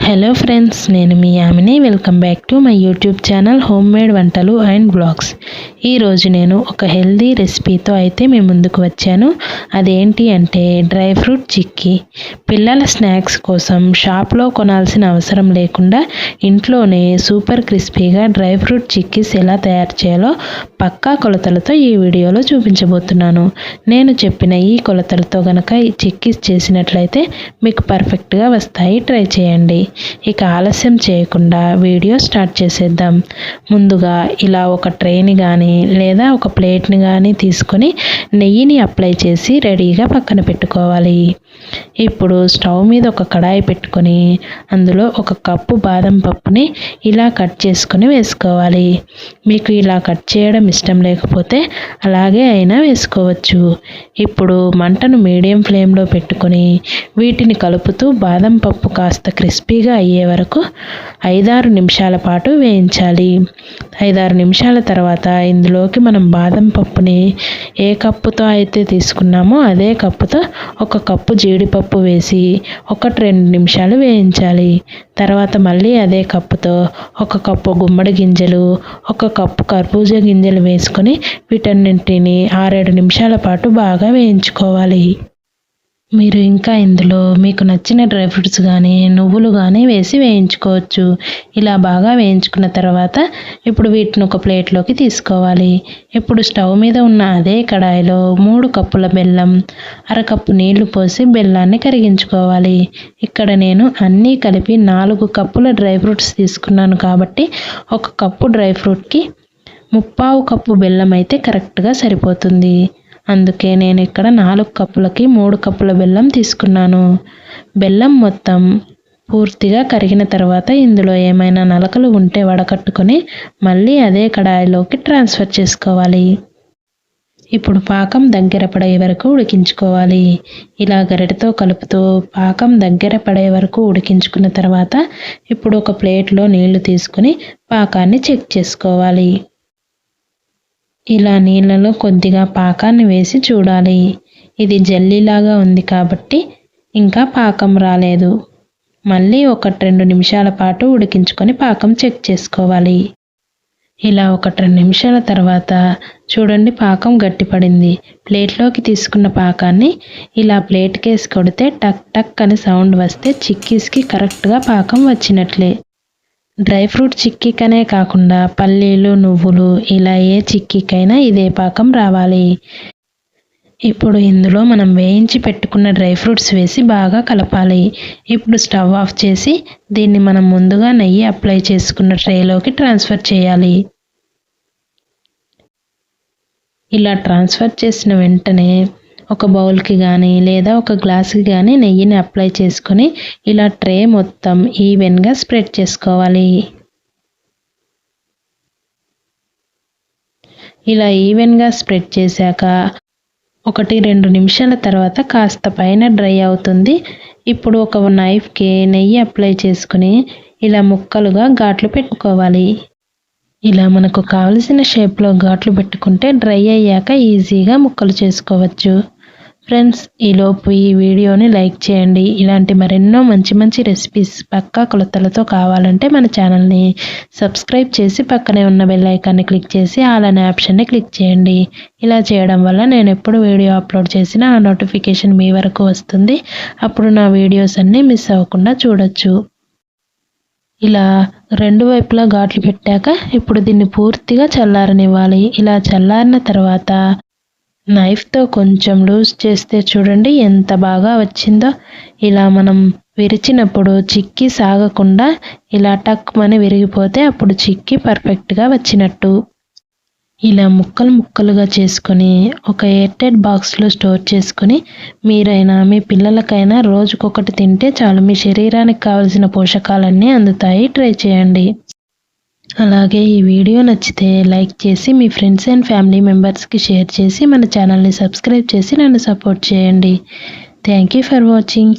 Hello friends, నేను మీ ఆమెని. Welcome back to my YouTube channel home made వంటలు and blogs. ఈరోజు నేను ఒక హెల్దీ రెసిపీతో అయితే మీ ముందుకు వచ్చాను. అదేంటి అంటే డ్రై ఫ్రూట్ చిక్కీ. పిల్లల స్నాక్స్ కోసం షాప్లో కొనాల్సిన అవసరం లేకుండా ఇంట్లోనే సూపర్ క్రిస్పీగా డ్రై ఫ్రూట్ చిక్కీస్ ఎలా తయారు చేయాలో పక్కా కొలతలతో ఈ వీడియోలో చూపించబోతున్నాను. నేను చెప్పిన ఈ కొలతలతో కనుక ఈ చిక్కీస్ చేసినట్లయితే మీకు పర్ఫెక్ట్గా వస్తాయి. ట్రై చేయండి. ఇక ఆలస్యం చేయకుండా వీడియో స్టార్ట్ చేసేద్దాం. ముందుగా ఇలా ఒక ట్రేని కానీ లేదా ఒక ప్లేట్ని కానీ తీసుకొని నెయ్యిని అప్లై చేసి రెడీగా పక్కన పెట్టుకోవాలి. ఇప్పుడు స్టవ్ మీద ఒక కడాయి పెట్టుకొని అందులో ఒక కప్పు బాదం పప్పుని ఇలా కట్ చేసుకొని వేసుకోవాలి. మీకు ఇలా కట్ చేయడం ఇష్టం లేకపోతే అలాగే అయినా వేసుకోవచ్చు. ఇప్పుడు మంటను మీడియం ఫ్లేమ్లో పెట్టుకొని వీటిని కలుపుతూ బాదం పప్పు కాస్త క్రిస్పీగా అయ్యే వరకు 5-6 నిమిషాల పాటు వేయించాలి. 5-6 నిమిషాల తర్వాత ఇందులోకి మనం బాదం పప్పుని ఏ కప్పుతో అయితే తీసుకున్నామో అదే కప్పుతో ఒక కప్పు జీడిపప్పు వేసి 1-2 నిమిషాలు వేయించాలి. తర్వాత మళ్ళీ అదే కప్పుతో ఒక కప్పు గుమ్మడి గింజలు, ఒక కప్పు కర్బూజా గింజలు వేసుకొని వీటన్నింటిని 6-7 నిమిషాల పాటు బాగా వేయించుకోవాలి. మీరు ఇంకా ఇందులో మీకు నచ్చిన డ్రై ఫ్రూట్స్ కానీ నువ్వులు కానీ వేసి వేయించుకోవచ్చు. ఇలా బాగా వేయించుకున్న తర్వాత ఇప్పుడు వీటిని ఒక ప్లేట్లోకి తీసుకోవాలి. ఇప్పుడు స్టవ్ మీద ఉన్న అదే కడాయిలో 3 కప్పుల బెల్లం, అరకప్పు నీళ్లు పోసి బెల్లాన్ని కరిగించుకోవాలి. ఇక్కడ నేను అన్నీ కలిపి 4 కప్పుల డ్రై ఫ్రూట్స్ తీసుకున్నాను కాబట్టి 1 కప్పు డ్రై ఫ్రూట్కి 3/4 కప్పు బెల్లం అయితే కరెక్ట్గా సరిపోతుంది. అందుకే నేను ఇక్కడ 4 కప్పులకి 3 కప్పుల బెల్లం తీసుకున్నాను. బెల్లం మొత్తం పూర్తిగా కరిగిన తర్వాత ఇందులో ఏమైనా నలకలు ఉంటే వడకట్టుకొని మళ్ళీ అదే కడాయిలోకి ట్రాన్స్ఫర్ చేసుకోవాలి. ఇప్పుడు పాకం దగ్గర పడే వరకు ఉడికించుకోవాలి. ఇలా గరిటెతో కలుపుతూ పాకం దగ్గర పడే వరకు ఉడికించుకున్న తర్వాత ఇప్పుడు ఒక ప్లేట్లో నీళ్లు తీసుకొని పాకాన్ని చెక్ చేసుకోవాలి. ఇలా నీళ్ళలో కొద్దిగా పాకాన్ని వేసి చూడాలి. ఇది జల్లీలాగా ఉంది కాబట్టి ఇంకా పాకం రాలేదు. మళ్ళీ 1-2 నిమిషాల పాటు ఉడికించుకొని పాకం చెక్ చేసుకోవాలి. ఇలా 1-2 నిమిషాల తర్వాత చూడండి, పాకం గట్టిపడింది. ప్లేట్లోకి తీసుకున్న పాకాన్ని ఇలా ప్లేట్కేసి కొడితే టక్ టక్ అని సౌండ్ వస్తే చిక్కీస్కి కరెక్ట్గా పాకం వచ్చినట్లే. డ్రై ఫ్రూట్ చిక్కీకనే కాకుండా పల్లీలు, నువ్వులు ఇలా ఏ చిక్కీకైనా ఇదే పాకం రావాలి. ఇప్పుడు ఇందులో మనం వేయించి పెట్టుకున్న డ్రై ఫ్రూట్స్ వేసి బాగా కలపాలి. ఇప్పుడు స్టవ్ ఆఫ్ చేసి దీన్ని మనం ముందుగా నెయ్యి అప్లై చేసుకున్న ట్రేలోకి ట్రాన్స్ఫర్ చేయాలి. ఇలా ట్రాన్స్ఫర్ చేసిన వెంటనే ఒక బౌల్కి కానీ లేదా ఒక గ్లాస్కి కానీ నెయ్యిని అప్లై చేసుకొని ఇలా ట్రే మొత్తం ఈవెన్గా స్ప్రెడ్ చేసుకోవాలి. ఇలా ఈవెన్గా స్ప్రెడ్ చేశాక 1-2 నిమిషాల తర్వాత కాస్త పైన డ్రై అవుతుంది. ఇప్పుడు ఒక నైఫ్కి నెయ్యి అప్లై చేసుకుని ఇలా ముక్కలుగా ఘాట్లు పెట్టుకోవాలి. ఇలా మనకు కావలసిన షేప్లో ఘాట్లు పెట్టుకుంటే డ్రై అయ్యాక ఈజీగా ముక్కలు చేసుకోవచ్చు. ఫ్రెండ్స్, ఈలోపు ఈ వీడియోని లైక్ చేయండి. ఇలాంటి మరెన్నో మంచి రెసిపీస్ పక్కా కొలతలతో కావాలంటే మన ఛానల్ని సబ్స్క్రైబ్ చేసి పక్కనే ఉన్న బెల్ ఐకాన్ని క్లిక్ చేసి ఆల్ అనే ఆప్షన్ని క్లిక్ చేయండి. ఇలా చేయడం వల్ల నేను ఎప్పుడు వీడియో అప్లోడ్ చేసినా ఆ నోటిఫికేషన్ మీ వరకు వస్తుంది. అప్పుడు నా వీడియోస్ అన్నీ మిస్ అవ్వకుండా చూడొచ్చు. ఇలా 2 వైపులా ఘాట్లు పెట్టాక ఇప్పుడు దీన్ని పూర్తిగా చల్లారనివ్వాలి. ఇలా చల్లారిన తర్వాత నైఫ్తో కొంచెం లూజ్ చేస్తే చూడండి ఎంత బాగా వచ్చిందో. ఇలా మనం విరిచినప్పుడు చిక్కీ సాగకుండా ఇలా టక్మని విరిగిపోతే అప్పుడు చిక్కీ పర్ఫెక్ట్గా వచ్చినట్టు. ఇలా ముక్కలుగా చేసుకొని ఒక ఎయిర్టైట్ బాక్స్లో స్టోర్ చేసుకొని మీరైనా మీ పిల్లలకైనా రోజుకొకటి తింటే చాలు. మీ శరీరానికి కావలసిన పోషకాలన్నీ అందుతాయి. ట్రై చేయండి. అలాగే ఈ వీడియో నచ్చితే లైక్ చేసి మీ ఫ్రెండ్స్ అండ్ ఫ్యామిలీ మెంబర్స్కి షేర్ చేసి మన ఛానల్ని సబ్స్క్రైబ్ చేసి నన్ను సపోర్ట్ చేయండి. Thank you for watching.